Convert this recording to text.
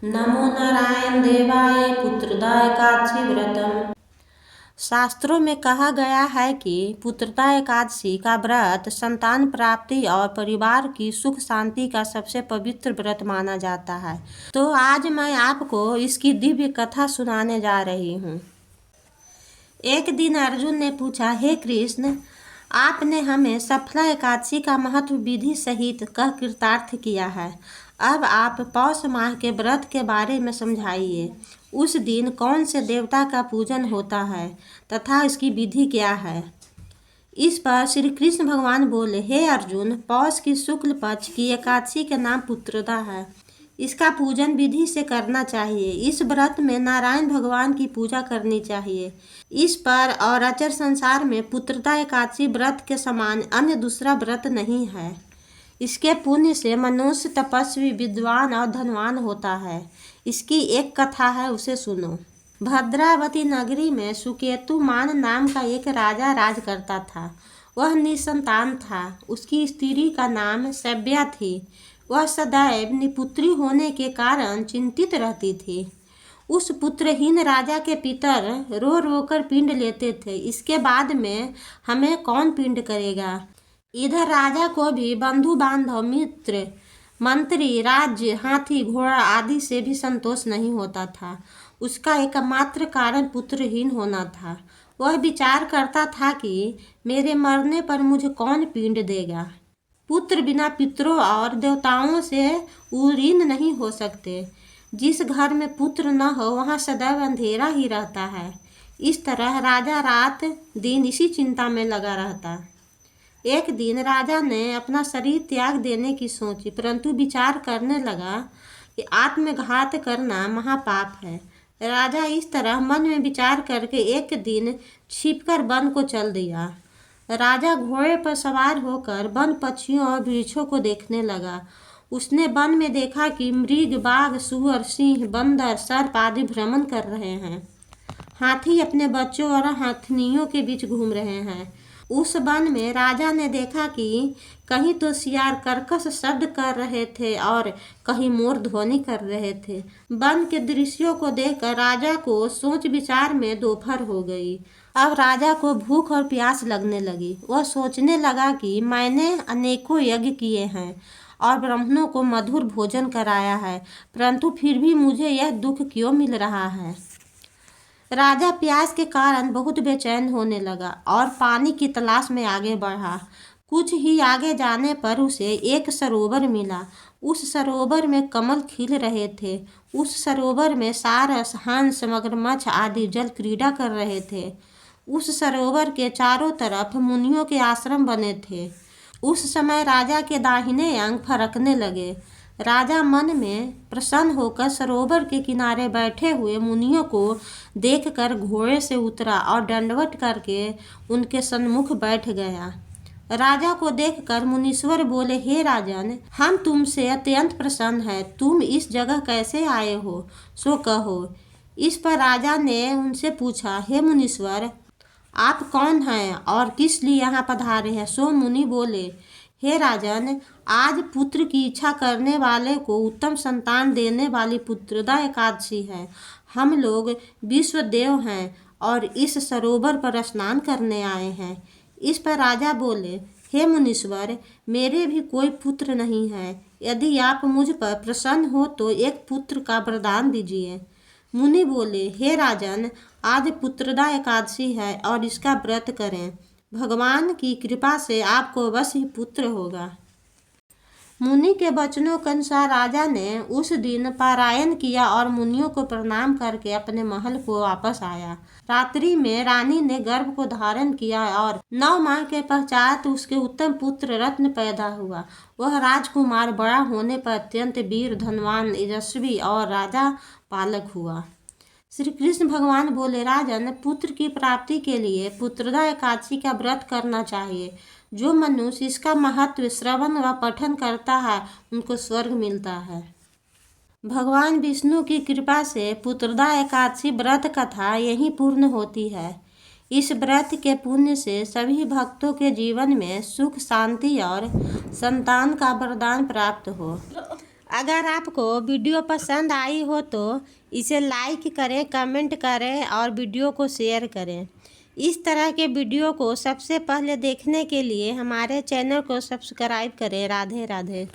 नमो नारायण देवाय पुत्रदा एकादशी व्रतम। शास्त्रों में कहा गया है कि पुत्रदा एकादशी का व्रत संतान प्राप्ति और परिवार की सुख शांति का सबसे पवित्र व्रत माना जाता है। तो आज मैं आपको इसकी दिव्य कथा सुनाने जा रही हूँ। एक दिन अर्जुन ने पूछा, हे कृष्ण, आपने हमें सफला एकादशी का महत्व विधि सहित कह कृतार्थ किया है। अब आप पौष माह के व्रत के बारे में समझाइए। उस दिन कौन से देवता का पूजन होता है तथा इसकी विधि क्या है। इस पर श्री कृष्ण भगवान बोले, हे अर्जुन, पौष की शुक्ल पक्ष की एकादशी का नाम पुत्रदा है। इसका पूजन विधि से करना चाहिए। इस व्रत में नारायण भगवान की पूजा करनी चाहिए। इस पर और अचर संसार में पुत्रदा एकादशी व्रत के समान अन्य दूसरा व्रत नहीं है। इसके पुण्य से मनुष्य तपस्वी, विद्वान और धनवान होता है। इसकी एक कथा है, उसे सुनो। भद्रावती नगरी में सुकेतुमान नाम का एक राजा राज करता था। वह निसंतान था। उसकी स्त्री का नाम सभ्या थी। वह सदैव निपुत्री होने के कारण चिंतित रहती थी। उस पुत्रहीन राजा के पितर रो रो कर पिंड लेते थे। इसके बाद में हमें कौन पिंड करेगा। इधर राजा को भी बंधु बांधव, मित्र, मंत्री, राज्य, हाथी, घोड़ा आदि से भी संतोष नहीं होता था। उसका एकमात्र कारण पुत्रहीन होना था। वह विचार करता था कि मेरे मरने पर मुझे कौन पिंड देगा। पुत्र बिना पितरों और देवताओं से उरीन नहीं हो सकते। जिस घर में पुत्र न हो वहाँ सदैव अंधेरा ही रहता है। इस तरह राजा रात दिन इसी चिंता में लगा रहता। एक दिन राजा ने अपना शरीर त्याग देने की सोची, परंतु विचार करने लगा कि आत्मघात करना महापाप है। राजा इस तरह मन में विचार करके एक दिन छिपकर वन को चल दिया। राजा घोड़े पर सवार होकर वन पक्षियों और वृक्षों को देखने लगा। उसने वन में देखा कि मृग, बाघ, सुअर, सिंह, बंदर, सर्प आदि भ्रमण कर रहे हैं। हाथी अपने बच्चों और हाथनियों के बीच घूम रहे हैं। उस वन में राजा ने देखा कि कहीं तो सियार कर्कश शब्द कर रहे थे और कहीं मोर ध्वनि कर रहे थे। वन के दृश्यों को देखकर राजा को सोच विचार में दोपहर हो गई। अब राजा को भूख और प्यास लगने लगी। वह सोचने लगा कि मैंने अनेकों यज्ञ किए हैं और ब्राह्मणों को मधुर भोजन कराया है, परंतु फिर भी मुझे यह दुख क्यों मिल रहा है। राजा प्यास के कारण बहुत बेचैन होने लगा और पानी की तलाश में आगे बढ़ा। कुछ ही आगे जाने पर उसे एक सरोवर मिला। उस सरोवर में कमल खिल रहे थे। उस सरोवर में सारस, हंस, मगरमच्छ आदि जल क्रीड़ा कर रहे थे। उस सरोवर के चारों तरफ मुनियों के आश्रम बने थे। उस समय राजा के दाहिने अंग फरकने लगे। राजा मन में प्रसन्न होकर सरोवर के किनारे बैठे हुए मुनियों को देखकर घोड़े से उतरा और दंडवत करके उनके सम्मुख बैठ गया। राजा को देखकर मुनीश्वर बोले, हे राजन, हम तुमसे अत्यंत प्रसन्न हैं। तुम इस जगह कैसे आए हो, सो कहो। इस पर राजा ने उनसे पूछा, हे मुनीश्वर, आप कौन हैं और किस लिए यहाँ पधारे हैं। सो मुनि बोले, हे राजन, आज पुत्र की इच्छा करने वाले को उत्तम संतान देने वाली पुत्रदा एकादशी है। हम लोग विश्वदेव हैं और इस सरोवर पर स्नान करने आए हैं। इस पर राजा बोले, हे मुनीश्वर, मेरे भी कोई पुत्र नहीं है। यदि आप मुझ पर प्रसन्न हो तो एक पुत्र का वरदान दीजिए। मुनि बोले, हे राजन, आज पुत्रदा एकादशी है और इसका व्रत करें। भगवान की कृपा से आपको अवश्य पुत्र होगा। मुनि के वचनों के अनुसार राजा ने उस दिन पारायण किया और मुनियों को प्रणाम करके अपने महल को वापस आया। रात्रि में रानी ने गर्भ को धारण किया और 9 माह के पश्चात उसके उत्तम पुत्र रत्न पैदा हुआ। वह राजकुमार बड़ा होने पर अत्यंत वीर, धनवान, यशस्वी और राजा पालक हुआ। श्री कृष्ण भगवान बोले, राजन, पुत्र की प्राप्ति के लिए पुत्रदा एकादशी का व्रत करना चाहिए। जो मनुष्य इसका महत्व श्रवण व पठन करता है उनको स्वर्ग मिलता है। भगवान विष्णु की कृपा से पुत्रदा एकादशी व्रत कथा यहीं पूर्ण होती है। इस व्रत के पुण्य से सभी भक्तों के जीवन में सुख, शांति और संतान का वरदान प्राप्त हो। अगर आपको वीडियो पसंद आई हो तो इसे लाइक करें, कमेंट करें और वीडियो को शेयर करें। इस तरह के वीडियो को सबसे पहले देखने के लिए हमारे चैनल को सब्सक्राइब करें। राधे राधे।